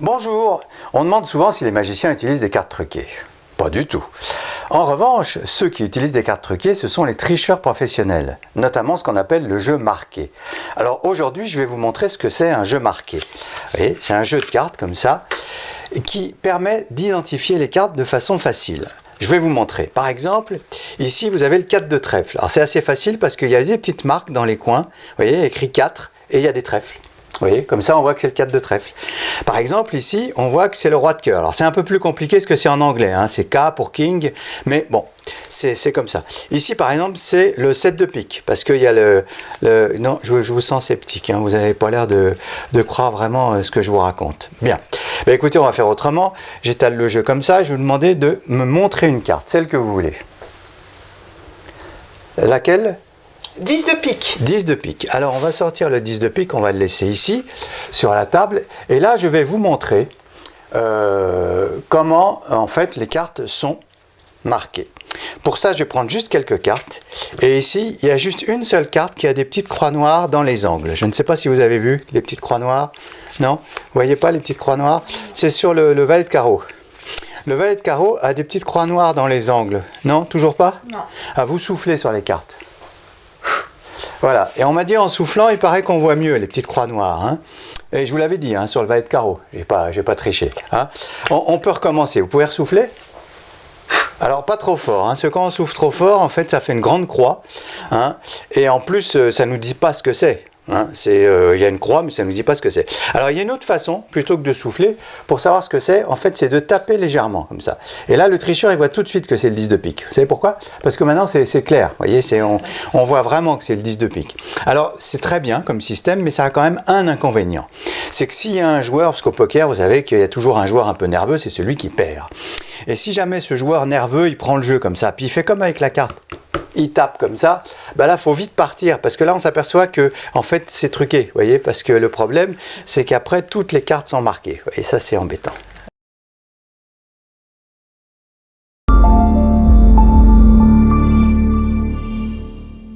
Bonjour, on demande souvent si les magiciens utilisent des cartes truquées. Pas du tout. En revanche, ceux qui utilisent des cartes truquées, ce sont les tricheurs professionnels, notamment ce qu'on appelle le jeu marqué. Alors aujourd'hui, je vais vous montrer ce que c'est un jeu marqué. Vous voyez, c'est un jeu de cartes comme ça, qui permet d'identifier les cartes de façon facile. Je vais vous montrer. Par exemple, ici vous avez le 4 de trèfle. Alors c'est assez facile parce qu'il y a des petites marques dans les coins, vous voyez, écrit 4 et il y a des trèfles. Vous voyez, comme ça on voit que c'est le 4 de trèfle. Par exemple ici, on voit que c'est le roi de cœur. Alors c'est un peu plus compliqué parce que c'est en anglais, hein. C'est K pour king, mais bon, c'est comme ça. Ici par exemple, c'est le 7 de pique, parce qu'il y a non, je vous sens sceptique, hein. Vous n'avez pas l'air de croire vraiment ce que je vous raconte. Bien, ben, écoutez, on va faire autrement. J'étale le jeu comme ça, je vais vous demander de me montrer une carte, celle que vous voulez. Laquelle ? 10 de pique. 10 de pique. Alors on va sortir le 10 de pique, on va le laisser ici, sur la table. Et là je vais vous montrer comment en fait les cartes sont marquées. Pour ça je vais prendre juste quelques cartes. Et ici il y a juste une seule carte qui a des petites croix noires dans les angles. Je ne sais pas si vous avez vu les petites croix noires. Non ? Vous voyez pas les petites croix noires ? C'est sur le valet de carreau. Le valet de carreau a des petites croix noires dans les angles. Non ? Toujours pas ? Non. Ah, vous soufflez sur les cartes. Voilà, et on m'a dit en soufflant, il paraît qu'on voit mieux les petites croix noires. Hein. Et je vous l'avais dit, hein, sur le valet de carreau, j'ai pas triché. Hein. On peut recommencer, vous pouvez ressouffler ? Alors pas trop fort, hein, parce que quand on souffle trop fort, en fait ça fait une grande croix. Hein, et en plus, ça ne nous dit pas ce que c'est. Hein, y a une croix, mais ça ne nous dit pas ce que c'est. Alors il y a une autre façon, plutôt que de souffler, pour savoir ce que c'est, en fait c'est de taper légèrement, comme ça. Et là le tricheur il voit tout de suite que c'est le 10 de pique. Vous savez pourquoi ? Parce que maintenant c'est clair, vous voyez, on voit vraiment que c'est le 10 de pique. Alors c'est très bien comme système, mais ça a quand même un inconvénient. C'est que s'il y a un joueur, parce qu'au poker vous savez qu'il y a toujours un joueur un peu nerveux, c'est celui qui perd. Et si jamais ce joueur nerveux il prend le jeu comme ça, puis il fait comme avec la carte, il tape comme ça, ben là, il faut vite partir, parce que là, on s'aperçoit que, en fait, c'est truqué, vous voyez, parce que le problème, c'est qu'après, toutes les cartes sont marquées, et ça, c'est embêtant.